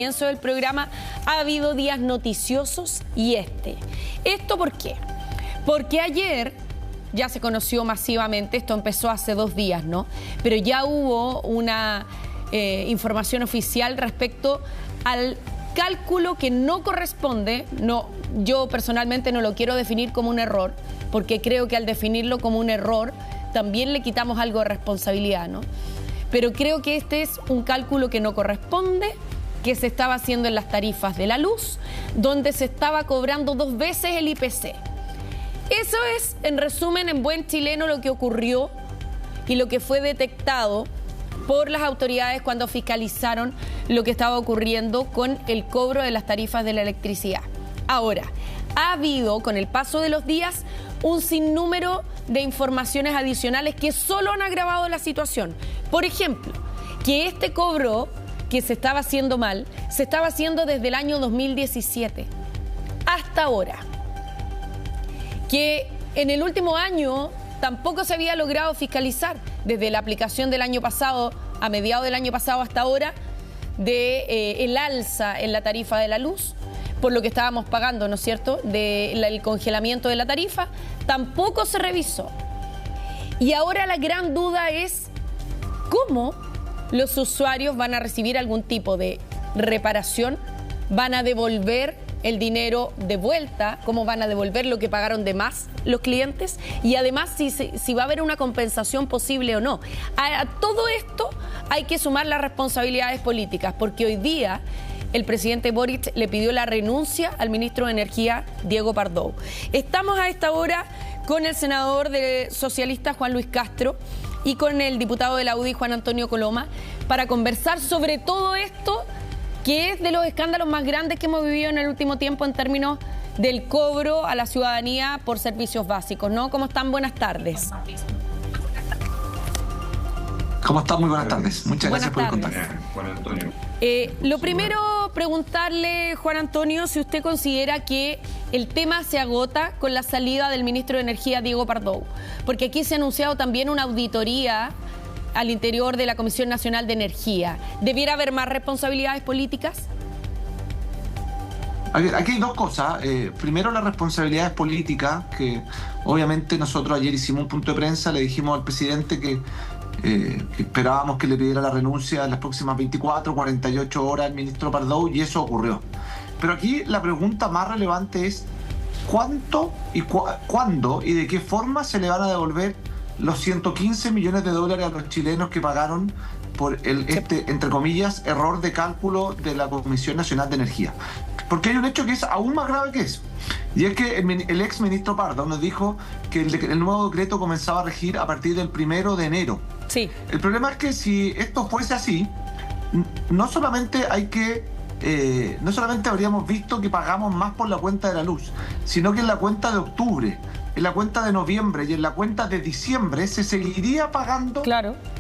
Comienzo del programa, ha habido días noticiosos y ¿Esto por qué? Porque ayer ya se conoció masivamente, esto empezó hace 2 días, ¿no? Pero ya hubo una información oficial respecto al cálculo que no corresponde. No, yo personalmente no lo quiero definir como un error, porque creo que al definirlo como un error también le quitamos algo de responsabilidad, ¿no? Pero creo que este es un cálculo que no corresponde, que se estaba haciendo en las tarifas de la luz, donde se estaba cobrando 2 veces el IPC. Eso es, en resumen, en buen chileno, lo que ocurrió y lo que fue detectado por las autoridades cuando fiscalizaron lo que estaba ocurriendo con el cobro de las tarifas de la electricidad. Ahora, ha habido, con el paso de los días, un sinnúmero de informaciones adicionales que solo han agravado la situación. Por ejemplo, que este cobro que se estaba haciendo mal, se estaba haciendo desde el año 2017 hasta ahora. Que en el último año tampoco se había logrado fiscalizar, desde la aplicación del año pasado, a mediados del año pasado hasta ahora, el alza en la tarifa de la luz, por lo que estábamos pagando, ¿no es cierto?, del congelamiento de la tarifa, tampoco se revisó. Y ahora la gran duda es cómo los usuarios van a recibir algún tipo de reparación, van a devolver el dinero de vuelta, cómo van a devolver lo que pagaron de más los clientes, y además si va a haber una compensación posible o no. A todo esto hay que sumar las responsabilidades políticas, porque hoy día el presidente Boric le pidió la renuncia al ministro de Energía, Diego Pardo. Estamos a esta hora con el senador socialista Juan Luis Castro y con el diputado de la UDI, Juan Antonio Coloma, para conversar sobre todo esto, que es de los escándalos más grandes que hemos vivido en el último tiempo en términos del cobro a la ciudadanía por servicios básicos, ¿no? ¿Cómo están? Buenas tardes. ¿Cómo están? Muy buenas tardes. Muchas gracias por el contacto. Juan Antonio. Lo primero, preguntarle, Juan Antonio, si usted considera que el tema se agota con la salida del ministro de Energía, Diego Pardo, porque aquí se ha anunciado también una auditoría al interior de la Comisión Nacional de Energía. ¿Debiera haber más responsabilidades políticas? Aquí hay 2 cosas. Primero, las responsabilidades políticas, que obviamente nosotros ayer hicimos un punto de prensa, le dijimos al presidente que esperábamos que le pidiera la renuncia en las próximas 24, 48 horas al ministro Pardo, y eso ocurrió. Pero aquí la pregunta más relevante es ¿cuánto y cuándo y de qué forma se le van a devolver los 115 millones de dólares a los chilenos que pagaron por entre comillas, error de cálculo de la Comisión Nacional de Energía? Porque hay un hecho que es aún más grave que eso. Y es que el ex ministro Pardo nos dijo que el nuevo decreto comenzaba a regir a partir del 1 de enero. Sí. El problema es que si esto fuese así, no solamente habríamos visto que pagamos más por la cuenta de la luz, sino que en la cuenta de octubre, en la cuenta de noviembre y en la cuenta de diciembre se seguiría pagando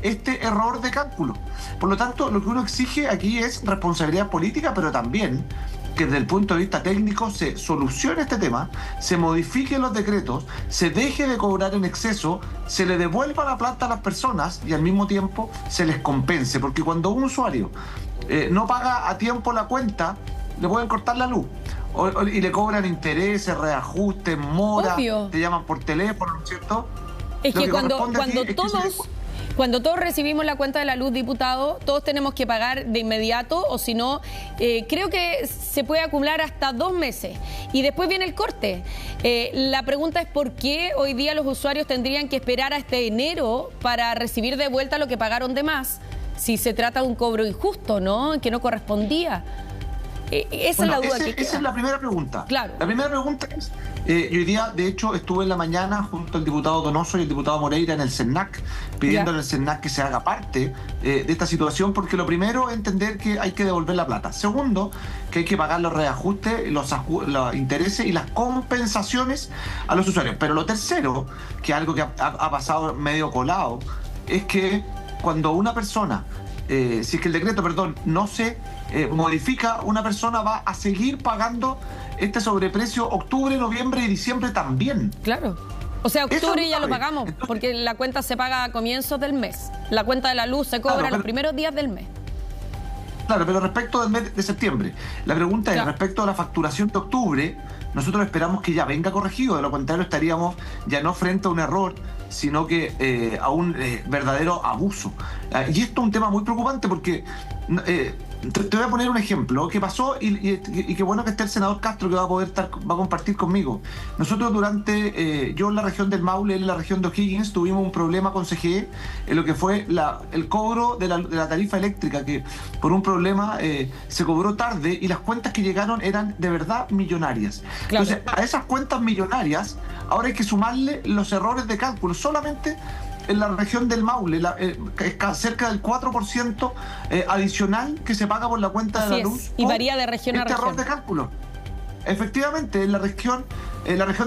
este error de cálculo. Por lo tanto, lo que uno exige aquí es responsabilidad política, pero también que desde el punto de vista técnico se solucione este tema, se modifiquen los decretos, se deje de cobrar en exceso, se le devuelva la plata a las personas y al mismo tiempo se les compense. Porque cuando un usuario no paga a tiempo la cuenta, le pueden cortar la luz. Y le cobran intereses, reajustes, mora, te llaman por teléfono, ¿no es cierto? Es que cuando todos recibimos la cuenta de la luz, diputado, todos tenemos que pagar de inmediato, o si no, creo que se puede acumular hasta 2 meses. Y después viene el corte. La pregunta es ¿por qué hoy día los usuarios tendrían que esperar hasta enero para recibir de vuelta lo que pagaron de más? Si se trata de un cobro injusto, ¿no? Que no correspondía. Esa es la duda que queda. Esa es la primera pregunta. Claro. La primera pregunta es, hoy día, de hecho, estuve en la mañana junto al diputado Donoso y el diputado Moreira en el CERNAC, pidiéndole al CERNAC que se haga parte de esta situación, porque lo primero es entender que hay que devolver la plata. Segundo, que hay que pagar los reajustes, los intereses y las compensaciones a los usuarios. Pero lo tercero, que es algo que ha pasado medio colado, es que cuando una persona, si es que el decreto, no se modifica, una persona va a seguir pagando este sobreprecio octubre, noviembre y diciembre también. Claro. O sea, octubre ya lo pagamos, porque la cuenta se paga a comienzos del mes. La cuenta de la luz se cobra los primeros días del mes. Claro, pero respecto del mes de septiembre, la pregunta es, respecto a la facturación de octubre, nosotros esperamos que ya venga corregido, de lo contrario estaríamos ya no frente a un error, sino que a un verdadero abuso. Y esto es un tema muy preocupante porque te voy a poner un ejemplo que pasó y qué bueno que esté el senador Castro, que va a compartir conmigo. Nosotros yo en la región del Maule, él en la región de O'Higgins, tuvimos un problema con CGE en lo que fue el cobro de la tarifa eléctrica, que por un problema se cobró tarde y las cuentas que llegaron eran de verdad millonarias. Claro. Entonces, a esas cuentas millonarias ahora hay que sumarle los errores de cálculo. Solamente en la región del Maule es cerca del 4% adicional que se paga por la cuenta de la luz. Y varía de región a región. Error de cálculo. Efectivamente, en la región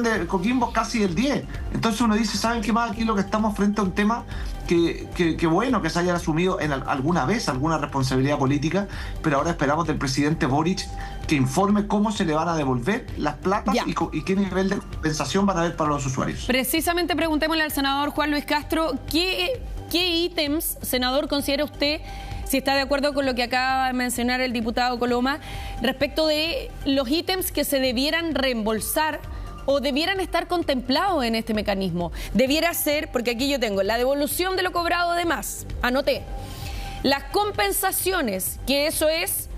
de Coquimbo casi el 10%. Entonces uno dice, ¿saben qué más? Aquí lo que estamos frente a un tema que bueno que se hayan asumido alguna vez alguna responsabilidad política, pero ahora esperamos del presidente Boric que informe cómo se le van a devolver las platas y qué nivel de compensación van a haber para los usuarios. Precisamente preguntémosle al senador Juan Luis Castro, ¿qué ítems, senador, considera usted, si está de acuerdo con lo que acaba de mencionar el diputado Coloma, respecto de los ítems que se debieran reembolsar o debieran estar contemplados en este mecanismo? Debiera ser, porque aquí yo tengo la devolución de lo cobrado de más, anoté, las compensaciones, que eso es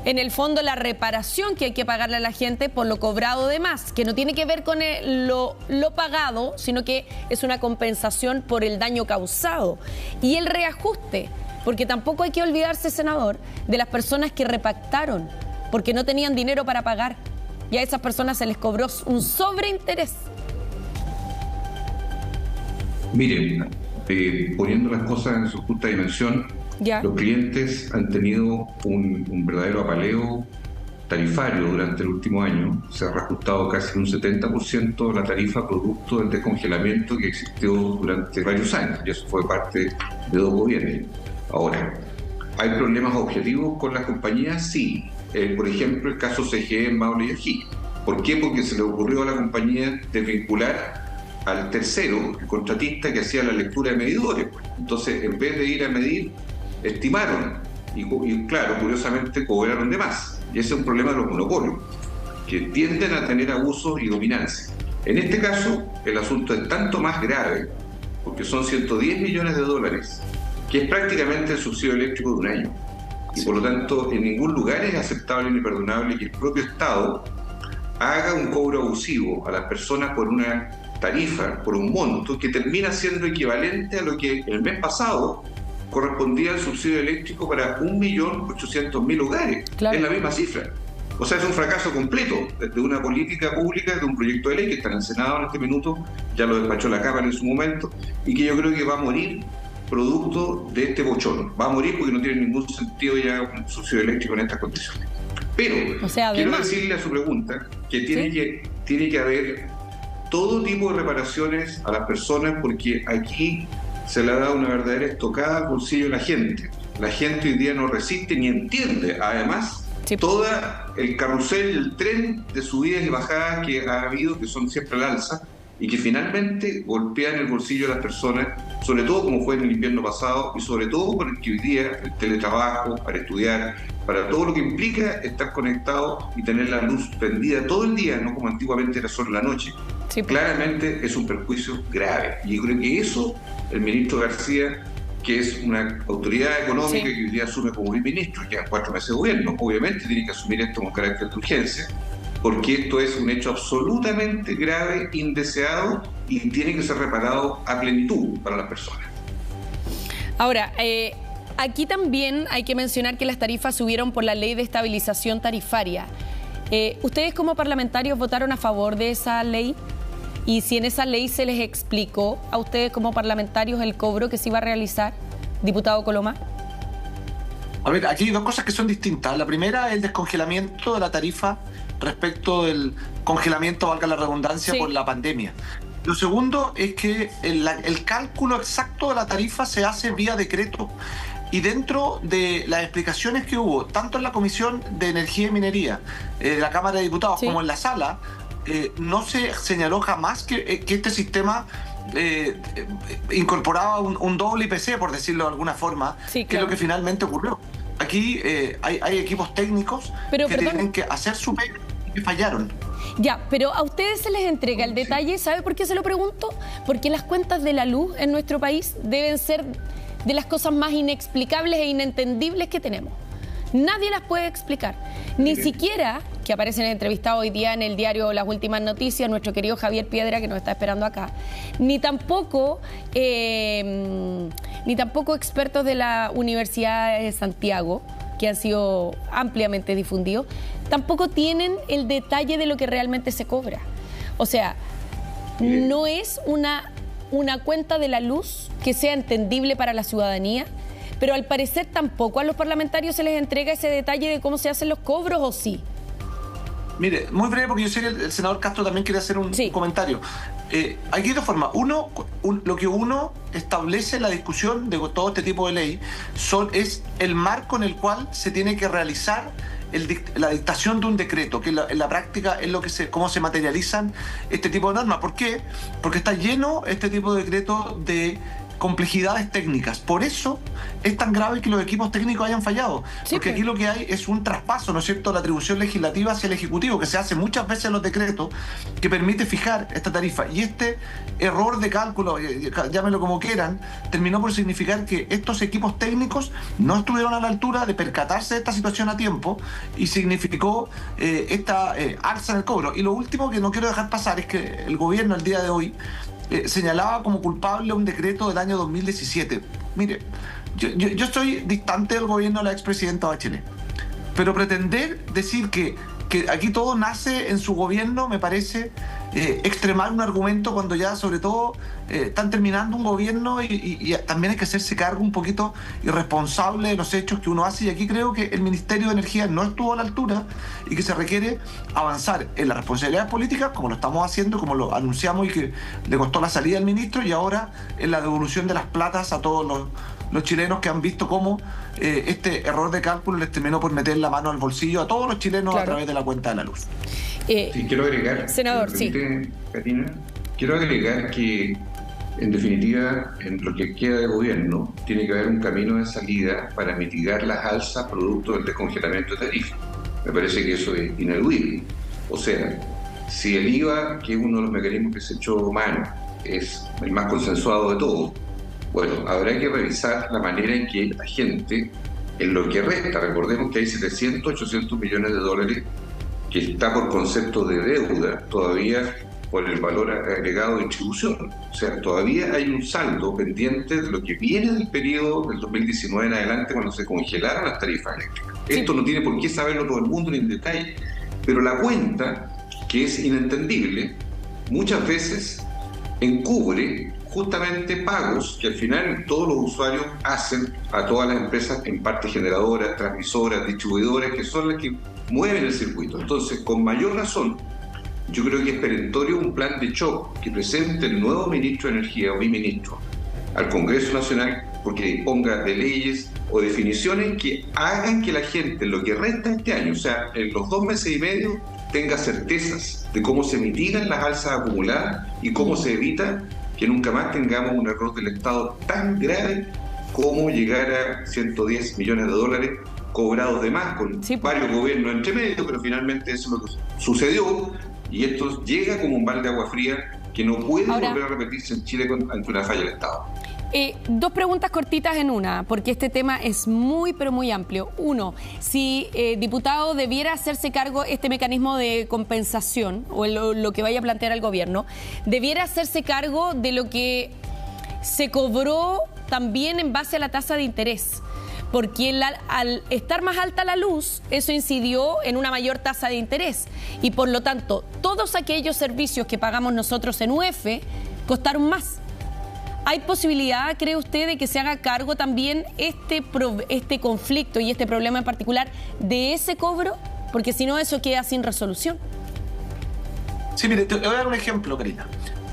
en el fondo la reparación que hay que pagarle a la gente por lo cobrado de más, que no tiene que ver con lo pagado, sino que es una compensación por el daño causado. Y el reajuste, porque tampoco hay que olvidarse, senador, de las personas que repactaron porque no tenían dinero para pagar. Y a esas personas se les cobró un sobreinterés. Miren, poniendo las cosas en su justa dimensión, los clientes han tenido un verdadero apaleo tarifario durante el último año. Se ha reajustado casi un 70% la tarifa producto del descongelamiento que existió durante varios años, y eso fue parte de 2 gobiernos. Ahora, ¿hay problemas objetivos con las compañías? Sí. Por ejemplo, el caso CGE en Maule y O'Higgins. ¿Por qué? Porque se le ocurrió a la compañía desvincular al tercero, el contratista que hacía la lectura de medidores. Entonces, en vez de ir a medir, estimaron y claro, curiosamente cobraron de más. Y ese es un problema de los monopolios, que tienden a tener abusos y dominancia. En este caso, el asunto es tanto más grave, porque son 110 millones de dólares, que es prácticamente el subsidio eléctrico de un año. Y por lo tanto, en ningún lugar es aceptable ni perdonable que el propio Estado haga un cobro abusivo a las personas por una tarifa, por un monto que termina siendo equivalente a lo que el mes pasado correspondía al subsidio eléctrico para 1.800.000 hogares. Claro. Es la misma cifra. O sea, es un fracaso completo de una política pública, de un proyecto de ley que está en el Senado en este minuto, ya lo despachó la Cámara en su momento, y que yo creo que va a morir producto de este bochorno. Va a morir porque no tiene ningún sentido ya un subsidio eléctrico en estas condiciones. Pero quiero decirle a su pregunta que tiene que haber todo tipo de reparaciones a las personas, porque aquí se le ha dado una verdadera estocada al bolsillo de la gente. La gente hoy día no resiste ni entiende, además, todo el carrusel, el tren de subidas y bajadas que ha habido, que son siempre al alza, y que finalmente golpean el bolsillo de las personas, sobre todo como fue en el invierno pasado, y sobre todo porque hoy día el teletrabajo, para estudiar, para todo lo que implica estar conectado y tener la luz prendida todo el día, no como antiguamente era solo la noche, claramente es un perjuicio grave. Y yo creo que eso, el ministro García, que es una autoridad económica que hoy día asume como ministro, ya 4 meses de gobierno, obviamente tiene que asumir esto con carácter de urgencia, porque esto es un hecho absolutamente grave, indeseado, y tiene que ser reparado a plenitud para las personas. Ahora, aquí también hay que mencionar que las tarifas subieron por la ley de estabilización tarifaria. ¿Ustedes como parlamentarios votaron a favor de esa ley? Y si en esa ley se les explicó a ustedes como parlamentarios el cobro que se iba a realizar, diputado Coloma. A ver, aquí hay 2 cosas que son distintas. La primera es el descongelamiento de la tarifa respecto del congelamiento, valga la redundancia, por la pandemia. Lo segundo es que el cálculo exacto de la tarifa se hace vía decreto. Y dentro de las explicaciones que hubo, tanto en la Comisión de Energía y Minería de la Cámara de Diputados como en la sala, no se señaló jamás que este sistema incorporaba un doble IPC, por decirlo de alguna forma, que es lo que finalmente ocurrió. aquí hay equipos técnicos tienen que hacer su pega y que fallaron. Ya, pero a ustedes se les entrega el detalle, ¿sabe por qué se lo pregunto? Porque las cuentas de la luz en nuestro país deben ser de las cosas más inexplicables e inentendibles que tenemos. Nadie las puede explicar. Ni siquiera, que aparece en el entrevistado hoy día en el diario Las Últimas Noticias, nuestro querido Javier Piedra, que nos está esperando acá, ni tampoco expertos de la Universidad de Santiago, que han sido ampliamente difundidos, tampoco tienen el detalle de lo que realmente se cobra. O sea, no es una cuenta de la luz que sea entendible para la ciudadanía, pero al parecer tampoco a los parlamentarios se les entrega ese detalle de cómo se hacen los cobros, ¿o sí? Mire, muy breve, porque yo sé que el senador Castro también quiere hacer un comentario. Hay dos formas. Lo que uno establece en la discusión de todo este tipo de ley es el marco en el cual se tiene que realizar la dictación de un decreto, que en la práctica es cómo se materializan este tipo de normas. ¿Por qué? Porque está lleno este tipo de decretos de complejidades técnicas. Por eso es tan grave que los equipos técnicos hayan fallado. Sí, porque aquí lo que hay es un traspaso, ¿no es cierto?, la atribución legislativa hacia el Ejecutivo, que se hace muchas veces en los decretos, que permite fijar esta tarifa. Y este error de cálculo, llámenlo como quieran, terminó por significar que estos equipos técnicos no estuvieron a la altura de percatarse de esta situación a tiempo y significó esta alza en el cobro. Y lo último que no quiero dejar pasar es que el gobierno al día de hoy señalaba como culpable un decreto del año 2017. Mire, yo estoy distante del gobierno de la expresidenta Bachelet, pero pretender decir que aquí todo nace en su gobierno me parece extremar un argumento cuando ya sobre todo están terminando un gobierno y también hay que hacerse cargo un poquito irresponsable de los hechos que uno hace, y aquí creo que el Ministerio de Energía no estuvo a la altura y que se requiere avanzar en las responsabilidades políticas, como lo estamos haciendo, como lo anunciamos y que le costó la salida al ministro, y ahora en la devolución de las platas a todos los chilenos que han visto cómo este error de cálculo les terminó por meter la mano al bolsillo a todos los chilenos a través de la cuenta de la luz. Sí, quiero agregar, senador, Karina, quiero agregar que en definitiva en lo que queda de gobierno tiene que haber un camino de salida para mitigar las alzas producto del descongelamiento de tarifas. Me parece que eso es ineludible. O sea, si el IVA, que es uno de los mecanismos que se echó mano, es el más consensuado de todos, bueno, habrá que revisar la manera en que la gente, en lo que resta, recordemos que hay 700, 800 millones de dólares que está por concepto de deuda todavía por el valor agregado de distribución. O sea, todavía hay un saldo pendiente de lo que viene del periodo del 2019 en adelante, cuando se congelaron las tarifas eléctricas. Sí. Esto no tiene por qué saberlo todo el mundo ni en detalle, pero la cuenta, que es inentendible, muchas veces encubre justamente pagos que al final todos los usuarios hacen a todas las empresas, en parte generadoras, transmisoras, distribuidoras, que son las que mueven el circuito. Entonces, con mayor razón, yo creo que es perentorio un plan de shock que presente el nuevo ministro de Energía o biministro al Congreso Nacional, porque disponga de leyes o definiciones que hagan que la gente, en lo que resta este año, o sea, en los 2 meses y medio, tenga certezas de cómo se mitigan las alzas acumuladas y cómo se evita que nunca más tengamos un error del Estado tan grave como llegar a 110 millones de dólares cobrados de más, con varios gobiernos entre medio, pero finalmente eso es lo que sucedió, y esto llega como un balde de agua fría que no puede volver a repetirse en Chile ante una falla del Estado. 2 preguntas cortitas en una, porque este tema es muy, pero muy amplio. Uno, si diputado debiera hacerse cargo este mecanismo de compensación, o lo que vaya a plantear el gobierno, debiera hacerse cargo de lo que se cobró también en base a la tasa de interés, porque al estar más alta la luz, eso incidió en una mayor tasa de interés, y por lo tanto, todos aquellos servicios que pagamos nosotros en UF costaron más. ¿Hay posibilidad, cree usted, de que se haga cargo también este conflicto y este problema en particular de ese cobro? Porque si no, eso queda sin resolución. Sí, mire, te voy a dar un ejemplo, Karina.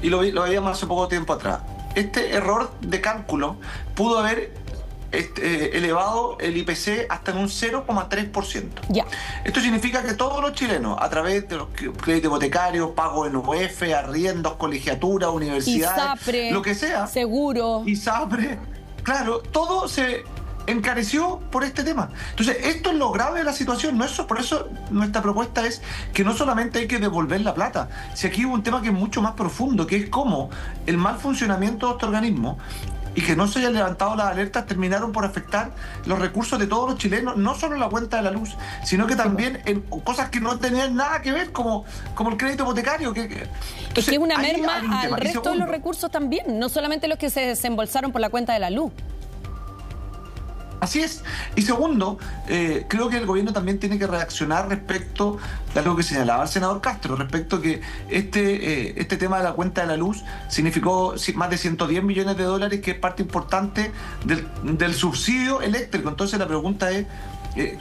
Y lo veíamos hace poco tiempo atrás. Este error de cálculo pudo haber elevado el IPC hasta en un 0,3%. Ya. Esto significa que todos los chilenos, a través de los créditos hipotecarios, pagos en UF, arriendos, colegiaturas, universidades, ISAPRE, lo que sea, seguro, ISAPRE, claro, todo se encareció por este tema. Entonces, esto es lo grave de la situación. Por eso nuestra propuesta es que no solamente hay que devolver la plata, si aquí hubo un tema que es mucho más profundo, que es cómo el mal funcionamiento de este organismo y que no se hayan levantado las alertas terminaron por afectar los recursos de todos los chilenos, no solo en la cuenta de la luz, sino que también en cosas que no tenían nada que ver, como el crédito hipotecario. Entonces, es que es una merma al resto de los recursos también, no solamente los que se desembolsaron por la cuenta de la luz. Así es. Y segundo, creo que el gobierno también tiene que reaccionar respecto de algo que señalaba el senador Castro, respecto que este tema de la cuenta de la luz significó más de 110 millones de dólares, que es parte importante del subsidio eléctrico. Entonces la pregunta es,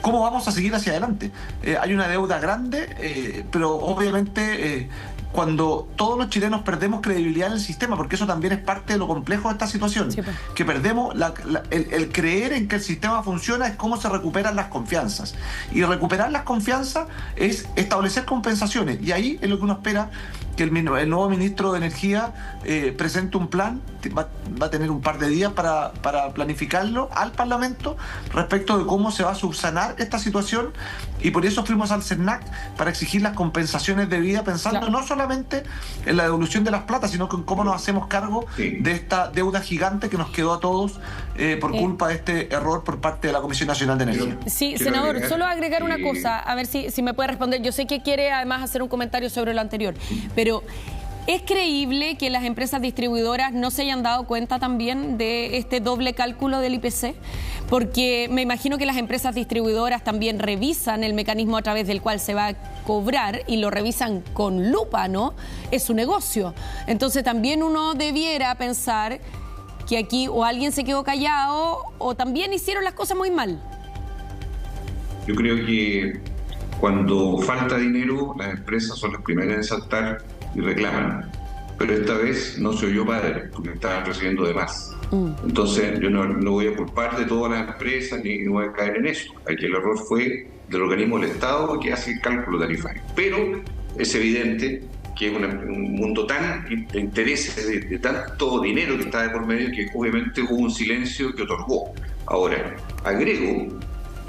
¿cómo vamos a seguir hacia adelante? Hay una deuda grande, pero obviamente cuando todos los chilenos perdemos credibilidad en el sistema, porque eso también es parte de lo complejo de esta situación, sí, que perdemos el creer en que el sistema funciona, es cómo se recuperan las confianzas. Y recuperar las confianzas es establecer compensaciones, y ahí es lo que uno espera que el nuevo ministro de Energía presente un plan. Va a tener un par de días para planificarlo al Parlamento respecto de cómo se va a subsanar esta situación, y por eso fuimos al CERNAC para exigir las compensaciones debidas, pensando no solamente en la devolución de las platas, sino en cómo nos hacemos cargo de esta deuda gigante que nos quedó a todos por culpa de este error por parte de la Comisión Nacional de Energía. Sí, senador, solo agregar una cosa, a ver si me puede responder. Yo sé que quiere además hacer un comentario sobre lo anterior, pero ¿es creíble que las empresas distribuidoras no se hayan dado cuenta también de este doble cálculo del IPC? Porque me imagino que las empresas distribuidoras también revisan el mecanismo a través del cual se va a cobrar, y lo revisan con lupa, ¿no? Es su negocio. Entonces también uno debiera pensar que aquí o alguien se quedó callado o también hicieron las cosas muy mal. Yo creo que cuando falta dinero, las empresas son las primeras en saltar y reclaman, pero esta vez no se oyó padre, porque estaban recibiendo de más. Entonces yo no voy a culpar de todas las empresas ni voy a caer en eso. Aquí el error fue del organismo del Estado que hace el cálculo tarifario, pero es evidente que es un mundo tan de intereses, de tanto dinero que está de por medio, que obviamente hubo un silencio que otorgó. Ahora, agrego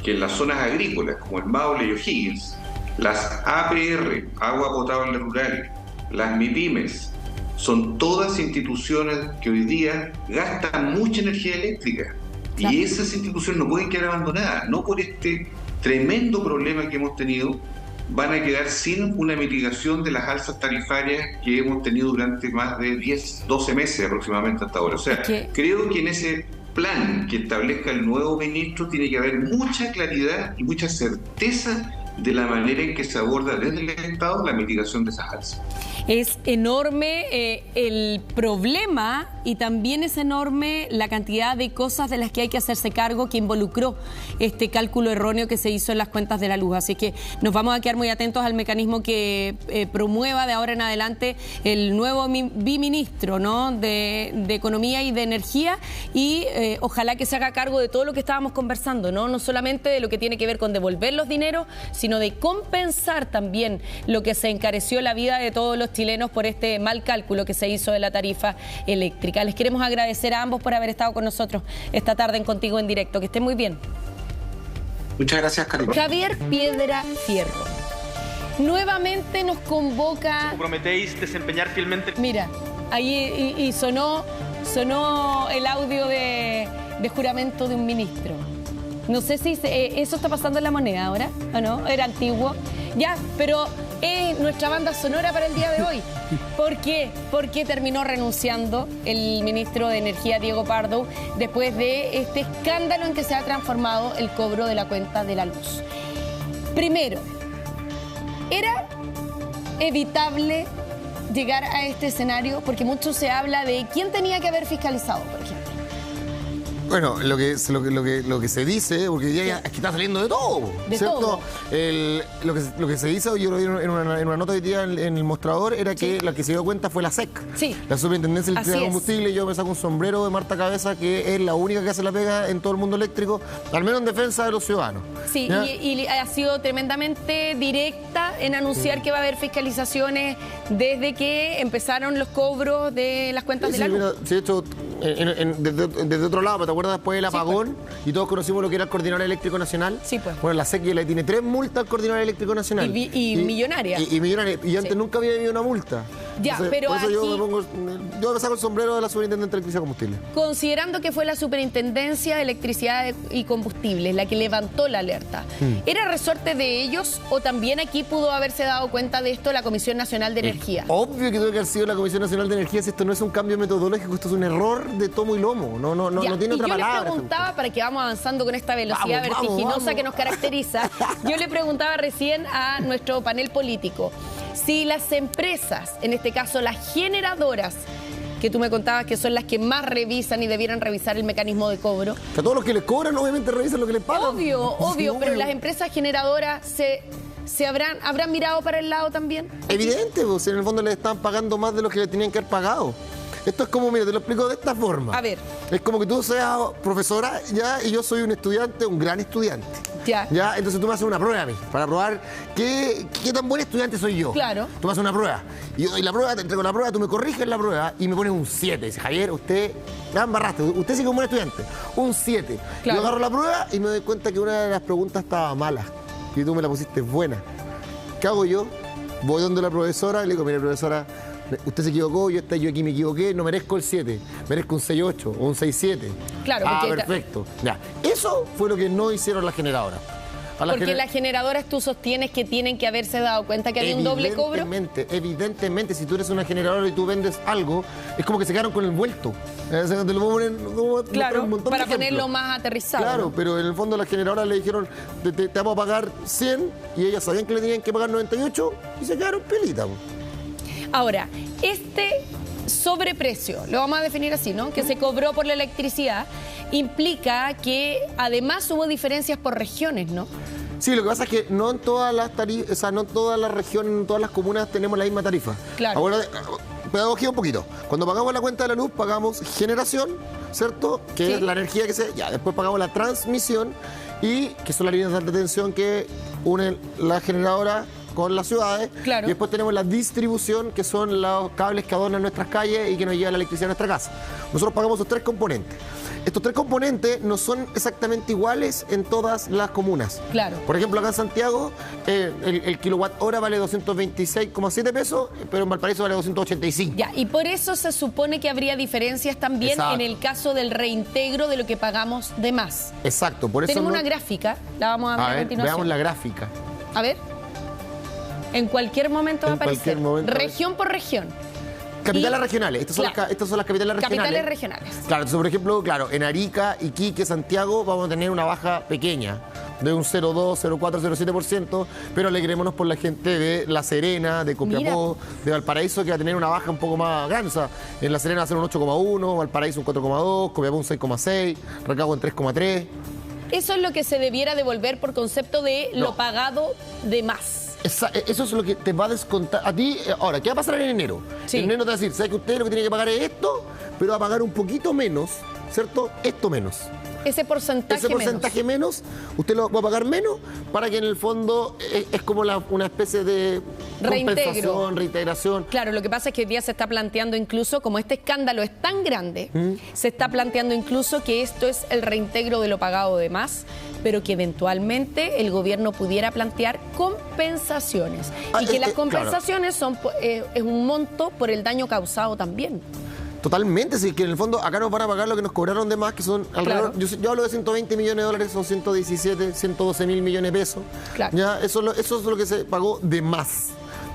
que en las zonas agrícolas como el Maule y O'Higgins, las APR, Agua Potable Rural, las MIPYMES, son todas instituciones que hoy día gastan mucha energía eléctrica. Claro. Y esas instituciones no pueden quedar abandonadas, no por este tremendo problema que hemos tenido, van a quedar sin una mitigación de las alzas tarifarias que hemos tenido durante más de 12 meses aproximadamente hasta ahora. O sea, creo que en ese plan que establezca el nuevo ministro tiene que haber mucha claridad y mucha certeza de la manera en que se aborda desde el Estado la mitigación de esas alzas. Es enorme el problema, y también es enorme la cantidad de cosas de las que hay que hacerse cargo, que involucró este cálculo erróneo que se hizo en las cuentas de la luz. Así que nos vamos a quedar muy atentos al mecanismo que promueva de ahora en adelante el nuevo biministro, ¿no?, de Economía y de Energía, y ojalá que se haga cargo de todo lo que estábamos conversando, no solamente de lo que tiene que ver con devolver los dineros, sino de compensar también lo que se encareció la vida de todos los chilenos por este mal cálculo que se hizo de la tarifa eléctrica. Les queremos agradecer a ambos por haber estado con nosotros esta tarde en Contigo en Directo. Que estén muy bien. Muchas gracias, Karina. Javier Piedra Fierro nuevamente nos convoca. ¿Se comprometéis desempeñar fielmente? Mira, ahí y sonó el audio de juramento de un ministro. No sé si eso está pasando en La Moneda ahora, ¿o no? Era antiguo. Ya, pero es nuestra banda sonora para el día de hoy. ¿Por qué? Porque terminó renunciando el ministro de Energía, Diego Pardo, después de este escándalo en que se ha transformado el cobro de la cuenta de la luz. Primero, ¿era evitable llegar a este escenario? Porque mucho se habla de quién tenía que haber fiscalizado, por ejemplo. Bueno, lo que se dice, porque ya aquí está saliendo de todo, de ¿cierto? todo. Lo que se dice, yo lo vi en una nota hoy día en el mostrador, era que la que se dio cuenta fue la SEC, la Superintendencia Eléctrica de Combustible. Yo me saco un sombrero de Marta Cabeza, que es la única que hace la pega en todo el mundo eléctrico, al menos en defensa de los ciudadanos. Sí, y ha sido tremendamente directa en anunciar que va a haber fiscalizaciones desde que empezaron los cobros de las cuentas de la luz. Mira, de hecho, desde otro lado, ¿te acuerdas después del apagón? Pues. Y todos conocimos lo que era el Coordinador Eléctrico Nacional. Sí, pues. Bueno, la SEC le tiene 3 multas al Coordinador Eléctrico Nacional. Y millonaria. Y millonaria. Y antes nunca había habido una multa. Ya, entonces, pero por eso aquí... yo me saco el sombrero de la Superintendencia de Electricidad y Combustible. Considerando que fue la Superintendencia de Electricidad y Combustibles la que levantó la alerta, ¿era resorte de ellos o también aquí pudo haberse dado cuenta de esto la Comisión Nacional de Energía? Obvio que tuvo que haber sido la Comisión Nacional de Energía, si esto no es un cambio metodológico, esto es un error de tomo y lomo, no tiene otra palabra. Yo le preguntaba, para que vamos avanzando con esta velocidad vertiginosa que nos caracteriza, yo le preguntaba recién a nuestro panel político, si las empresas, en este caso las generadoras, que tú me contabas que son las que más revisan y debieran revisar el mecanismo de cobro. Que a todos los que les cobran, obviamente, revisan lo que les pagan. Obvio, pero las empresas generadoras habrán mirado para el lado también. Evidente, pues en el fondo les están pagando más de lo que le tenían que haber pagado. Esto es como, mira, te lo explico de esta forma. A ver. Es como que tú seas profesora, ya, y yo soy un estudiante, un gran estudiante. Ya, entonces tú me haces una prueba a mí, para probar qué tan buen estudiante soy yo. Claro. Tú me haces una prueba. Y yo doy la prueba, te entrego la prueba, tú me corriges la prueba y me pones un 7. Dice, Javier, usted la embarraste, usted sí que es un buen estudiante. Un 7. Claro. Yo agarro la prueba y me doy cuenta que una de las preguntas estaba mala. Y tú me la pusiste buena. ¿Qué hago yo? Voy donde la profesora y le digo, mire, profesora, usted se equivocó, yo aquí me equivoqué, no merezco el 7, merezco un 6.8 o un 6.7. Claro, perfecto. Ya. Eso fue lo que no hicieron las generadoras. Porque las generadoras tú sostienes que tienen que haberse dado cuenta que había un doble cobro. Evidentemente, si tú eres una generadora y tú vendes algo, es como que se quedaron con el vuelto. Te lo puedo poner, claro, para ponerlo más aterrizado. Claro, ¿no? Pero en el fondo las generadoras le dijeron, te vamos a pagar 100, y ellas sabían que le tenían que pagar 98 y se quedaron pelitas. Ahora, este sobreprecio, lo vamos a definir así, ¿no? Que se cobró por la electricidad, implica que además hubo diferencias por regiones, ¿no? Sí, lo que pasa es que no en todas las tarifas, o sea, no en todas las regiones, no en todas las comunas tenemos la misma tarifa. Claro. Ahora, pedagogía un poquito. Cuando pagamos la cuenta de la luz, pagamos generación, ¿cierto? Que es la energía que se... Ya, después pagamos la transmisión y que son las líneas de alta tensión que unen la generadora con las ciudades. Claro. Y después tenemos la distribución, que son los cables que adornan nuestras calles y que nos llevan la electricidad a nuestra casa. Nosotros pagamos esos 3 componentes. Estos 3 componentes no son exactamente iguales en todas las comunas. Claro. Por ejemplo, acá en Santiago, el kilowatt hora vale 226,7 pesos, pero en Valparaíso vale 285. Ya, y por eso se supone que habría diferencias también. Exacto. En el caso del reintegro de lo que pagamos de más. Exacto. Por eso tenemos una gráfica, la vamos a ver a continuación. Veamos la gráfica. A ver. En cualquier momento va a aparecer. Región por región. Capitales regionales. Estas son las capitales regionales. Capitales regionales. Claro, entonces, por ejemplo, en Arica, Iquique, Santiago vamos a tener una baja pequeña, de un 0,2, 0,4, 0,7%, pero alegrémonos por la gente de La Serena, de Copiapó, de Valparaíso, que va a tener una baja un poco más grande. En La Serena va a ser un 8,1, Valparaíso un 4,2, Copiapó un 6,6, Rancagua un 3,3. Eso es lo que se debiera devolver por concepto de lo pagado de más. Eso es lo que te va a descontar a ti. Ahora, ¿qué va a pasar en enero? Sí. En enero te va a decir, ¿sabes que usted lo que tiene que pagar es esto? Pero va a pagar un poquito menos, ¿cierto? Esto menos. Ese porcentaje menos, usted lo va a pagar menos para que en el fondo es como una especie de compensación, reintegración. Claro, lo que pasa es que hoy día se está planteando incluso, como este escándalo es tan grande, se está planteando incluso que esto es el reintegro de lo pagado de más, pero que eventualmente el gobierno pudiera plantear compensaciones. Y que las compensaciones son es un monto por el daño causado también. Totalmente, sí, que en el fondo acá nos van a pagar lo que nos cobraron de más, que son alrededor, yo hablo de 120 millones de dólares, son 117, 112 mil millones de pesos. Claro. Ya, eso es lo que se pagó de más.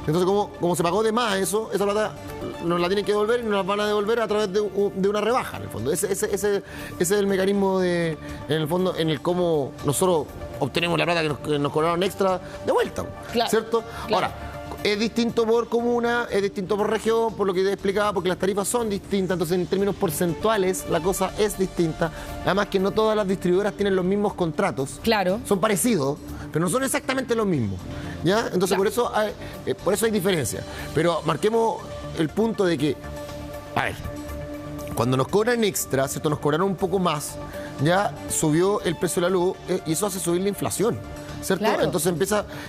Entonces, como se pagó de más esa plata nos la tienen que devolver y nos la van a devolver a través de una rebaja, en el fondo. Ese es el mecanismo en el fondo, en el cómo nosotros obtenemos la plata que nos cobraron extra de vuelta, ¿cierto? Claro. Ahora, es distinto por comuna, es distinto por región, por lo que te explicaba, porque las tarifas son distintas, entonces en términos porcentuales la cosa es distinta. Además que no todas las distribuidoras tienen los mismos contratos. Claro. Son parecidos, pero no son exactamente los mismos. ¿Ya? Entonces por eso hay diferencia. Pero marquemos el punto de que, a ver, cuando nos cobran extra, ¿cierto? Nos cobraron un poco más, ya subió el precio de la luz y eso hace subir la inflación. ¿Cierto? Claro. Entonces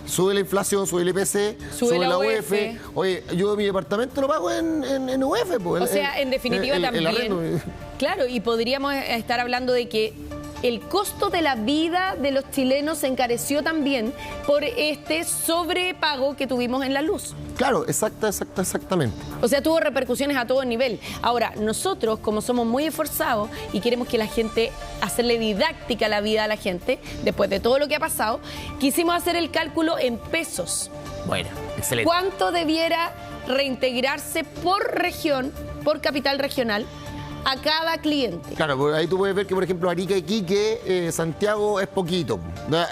sube la inflación, sube el IPC, sube la UF. Oye, yo mi departamento lo pago en UF. O sea, en definitiva también, Claro, y podríamos estar hablando de que el costo de la vida de los chilenos se encareció también por este sobrepago que tuvimos en la luz. Claro, exactamente. O sea, tuvo repercusiones a todo nivel. Ahora, nosotros, como somos muy esforzados y queremos que la gente, hacerle didáctica la vida a la gente, después de todo lo que ha pasado, quisimos hacer el cálculo en pesos. Bueno, excelente. ¿Cuánto debiera reintegrarse por región, por capital regional, a cada cliente? Claro, porque ahí tú puedes ver que, por ejemplo, Arica, Iquique, Santiago es poquito.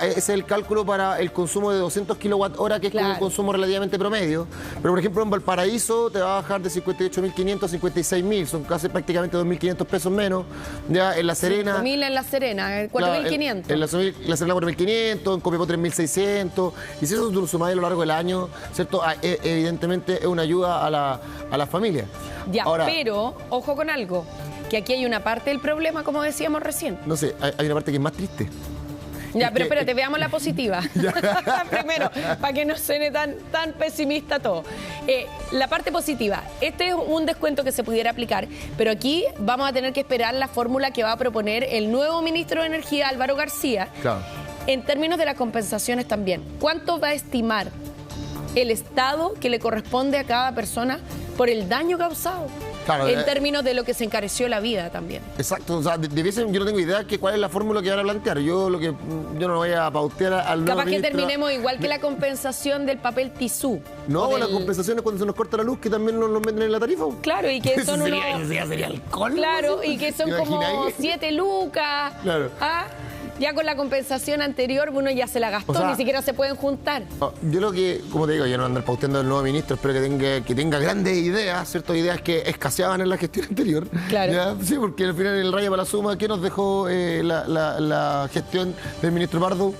Ese es el cálculo para el consumo de 200 kWh, que es como un consumo relativamente promedio. Pero, por ejemplo, en Valparaíso te va a bajar de 58.500 a 56.000. Son casi prácticamente 2.500 pesos menos. Ya en La Serena... 5.000 en La Serena, 4.500. En La Serena 4.500, en Copiapó 3.600. Y si eso tú lo sumás a lo largo del año, ¿cierto? Evidentemente es una ayuda a la familia. Ya, ahora, pero ojo con algo, que aquí hay una parte del problema, como decíamos recién. No sé, hay una parte que es más triste. Ya, pero espérate, veamos la positiva. Primero, para que no suene tan pesimista todo. La parte positiva, este es un descuento que se pudiera aplicar, pero aquí vamos a tener que esperar la fórmula que va a proponer el nuevo ministro de Energía, Álvaro García, en términos de las compensaciones también. ¿Cuánto va a estimar el Estado que le corresponde a cada persona por el daño causado? Claro, en términos de lo que se encareció la vida también. Exacto, o sea, yo no tengo idea de cuál es la fórmula que van a plantear. Yo no voy a pautear al nuevo Capaz ministro. Que terminemos igual que la compensación del papel tisú. No, la compensación es cuando se nos corta la luz, que también nos meten en la tarifa. Claro, y que son unos... Eso sería el colmo. Claro, y que son como 7 lucas. Claro. Ya con la compensación anterior uno ya se la gastó, o sea, ni siquiera se pueden juntar. Yo lo que, como te digo, yo no ando pauteando al nuevo ministro, espero que tenga grandes ideas, ciertas ideas que escaseaban en la gestión anterior. Claro. ¿Ya? Sí, porque al final en el Raya para la Suma, ¿qué nos dejó la gestión del ministro Pardo?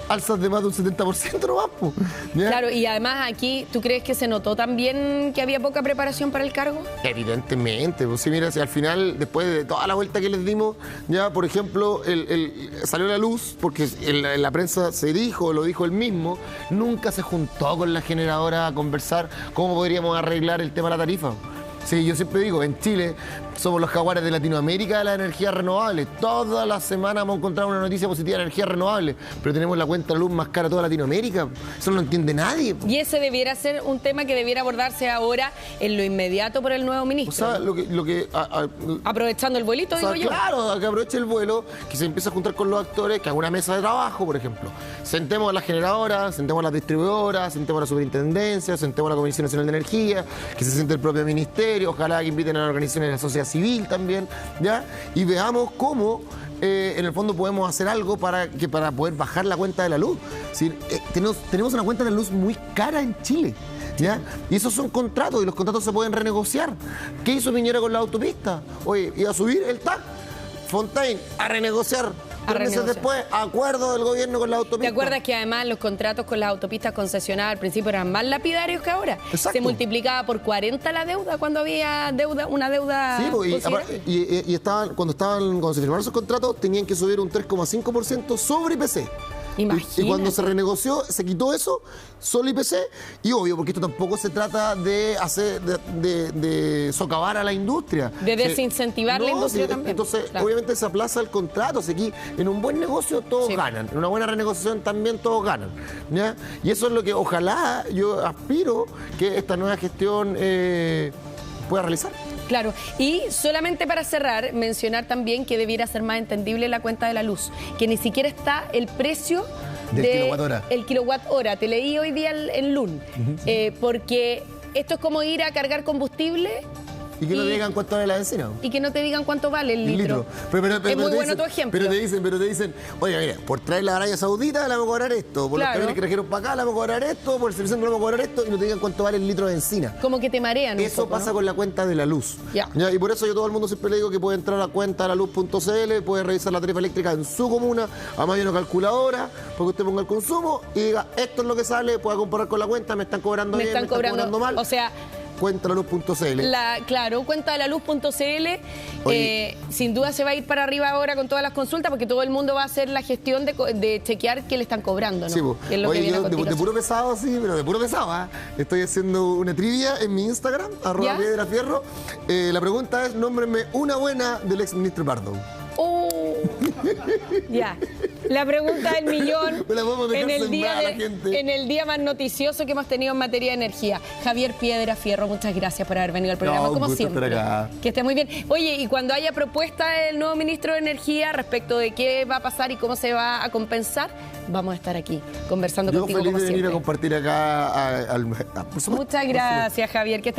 Alzas de más de un 70% nomás, po. Claro, y además aquí, ¿tú crees que se notó también que había poca preparación para el cargo? Evidentemente, pues sí, mira, si al final, después de toda la vuelta que les dimos, ya, por ejemplo, salió a la luz, porque en la prensa se dijo, lo dijo él mismo, nunca se juntó con la generadora a conversar cómo podríamos arreglar el tema de la tarifa. Sí, yo siempre digo, en Chile somos los jaguares de Latinoamérica de las energías renovables. Toda la semana hemos encontrado una noticia positiva de energías renovables, pero tenemos la cuenta de luz más cara de toda Latinoamérica. Eso no lo entiende nadie. Y ese debiera ser un tema que debiera abordarse ahora en lo inmediato por el nuevo ministro. O sea, lo que aprovechando el vuelito, digo yo. Claro, que aproveche el vuelo, que se empiece a juntar con los actores, que haga una mesa de trabajo, por ejemplo. Sentemos a las generadoras, sentemos a las distribuidoras, sentemos a la superintendencia, sentemos a la Comisión Nacional de Energía, que se siente el propio ministerio. Ojalá que inviten a las organizaciones de la sociedad civil también, ¿ya? Y veamos cómo, en el fondo, podemos hacer algo para poder bajar la cuenta de la luz. Es decir, tenemos una cuenta de la luz muy cara en Chile, ¿ya? Y esos son contratos, y los contratos se pueden renegociar. ¿Qué hizo Piñera con la autopista? Oye, iba a subir el TAC, Fontaine, a renegociar. 3 meses después, acuerdo del gobierno con la autopista. ¿Te acuerdas que además los contratos con las autopistas concesionadas al principio eran más lapidarios que ahora? Exacto. Se multiplicaba por 40 la deuda cuando había una deuda. Sí, y cuando se firmaron esos contratos tenían que subir un 3,5% sobre IPC. Imagínate. Y cuando se renegoció, se quitó eso, solo IPC, y obvio, porque esto tampoco se trata de socavar a la industria. De desincentivar la industria también. Entonces, obviamente se aplaza el contrato. Así que en un buen negocio todos ganan, en una buena renegociación también todos ganan, ¿ya? Y eso es lo que ojalá yo aspiro que esta nueva gestión pueda realizar. Claro, y solamente para cerrar, mencionar también que debiera ser más entendible la cuenta de la luz, que ni siquiera está el precio del kilowatt hora. Te leí hoy día en LUN, porque esto es como ir a cargar combustible. Y que no te digan cuánto vale la benzina. Y que no te digan cuánto vale el litro. Pero es muy bueno tu ejemplo. Pero te dicen, oye, mira, por traer la Arabia Saudita le vamos a cobrar esto, por los camiones que trajeron para acá le vamos a cobrar esto, por el servicio le vamos a cobrar esto, y no te digan cuánto vale el litro de benzina. Como que te marean Eso un poco, pasa con la cuenta de la luz. Ya. Y por eso yo a todo el mundo siempre le digo que puede entrar a cuentalaluz.cl, puede revisar la tarifa eléctrica en su comuna, a más de una calculadora, porque usted ponga el consumo y diga, esto es lo que sale, pueda comparar con la cuenta, me están cobrando bien, me están cobrando mal. O sea, cuentalaluz.cl. Claro, cuentalaluz.cl. Sin duda se va a ir para arriba ahora con todas las consultas, porque todo el mundo va a hacer la gestión de chequear que le están cobrando, ¿no? Sí, pues. Oye, yo de puro pesado, sí, pero de puro pesado, ¿eh? Estoy haciendo una trivia en mi Instagram, @piedrafierro. La pregunta es, nómbrenme una buena del exministro Pardo. Ya. La pregunta del millón en el día más noticioso que hemos tenido en materia de energía. Javier Piedrafierro, muchas gracias por haber venido al programa, como siempre. Que esté muy bien. Oye, y cuando haya propuesta del nuevo ministro de Energía respecto de qué va a pasar y cómo se va a compensar, vamos a estar aquí conversando contigo como siempre. Yo feliz de venir a compartir acá. Muchas gracias, Javier. Que esté